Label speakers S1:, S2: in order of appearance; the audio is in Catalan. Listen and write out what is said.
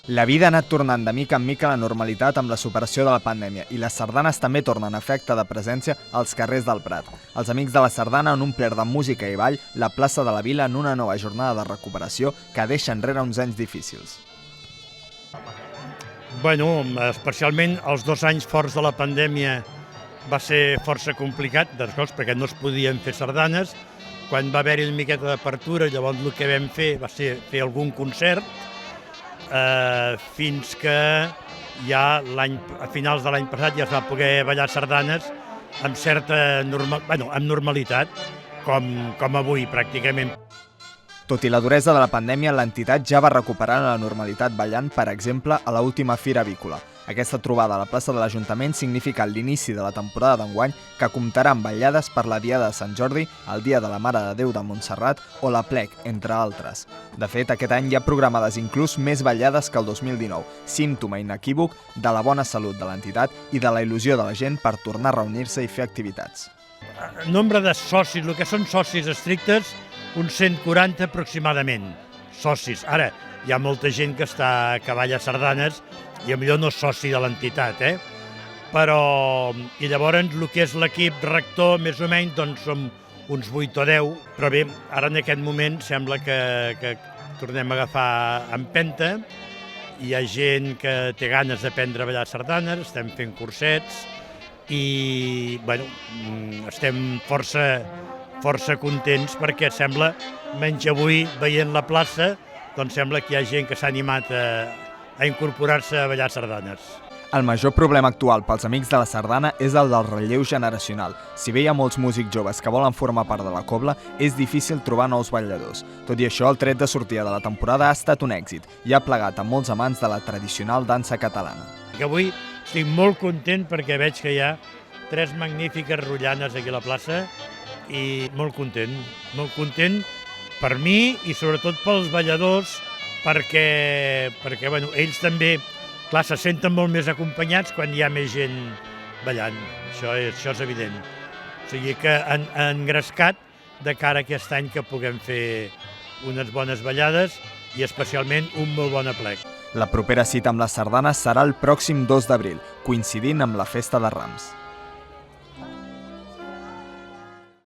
S1: La vida ha anat tornant de mica en mica a la normalitat amb la superació de la pandèmia i les sardanes també tornen a fer acte de presència als carrers del Prat. Els amics de la sardana han omplert de música i ball la plaça de la Vila en una nova jornada de recuperació que deixa enrere uns anys difícils.
S2: Bueno, especialment els 2 anys forts de la pandèmia va ser força complicat, perquè no es podien fer sardanes. Quan va haver-hi una miqueta d'apertura, llavors el que vam fer va ser fer algun concert, fins que ja a finals de l'any passat ja es va poder ballar sardanes amb certa normalitat, com avui pràcticament.
S1: Tot i la duresa de la pandèmia, l'entitat ja va recuperar la normalitat ballant, per exemple, a l'última Fira Avícola. Aquesta trobada a la plaça de l'Ajuntament significa l'inici de la temporada d'enguany, que comptarà amb ballades per la Diada de Sant Jordi, el Dia de la Mare de Déu de Montserrat o la Plec, entre altres. De fet, aquest any hi ha programades inclús més ballades que el 2019, símptoma inequívoc de la bona salut de l'entitat i de la il·lusió de la gent per tornar a reunir-se i fer activitats.
S2: Nombre de socis, el que són socis estrictes, uns 140 aproximadament, socis. Ara, hi ha molta gent que balla sardanes i potser no és soci de l'entitat, Però, i llavors, el que és l'equip rector, més o menys, doncs som uns 8 o 10, però bé, ara en aquest moment sembla que tornem a agafar empenta, hi ha gent que té ganes d'aprendre a ballar sardanes, estem fent cursets i, bueno, estem força contents perquè sembla, menys avui veient la plaça, doncs sembla que hi ha gent que s'ha animat a incorporar-se a ballar sardanes.
S1: El major problema actual pels amics de la sardana és el del relleu generacional. Si bé hi ha molts músics joves que volen formar part de la cobla, és difícil trobar nous balladors. Tot i això, el tret de sortida de la temporada ha estat un èxit i ha plegat a molts amants de la tradicional dansa catalana.
S2: Avui estic molt content perquè veig que hi ha 3 magnífiques rotllanes aquí a la plaça i molt content per mi i sobretot pels balladors perquè bueno, ells també se senten molt més acompanyats quan hi ha més gent ballant, això és evident. O sigui que han engrescat de cara a aquest any que puguem fer unes bones ballades i especialment un molt bon aplec.
S1: La propera cita amb les sardanes serà el pròxim 2 d'abril, coincidint amb la Festa de Rams.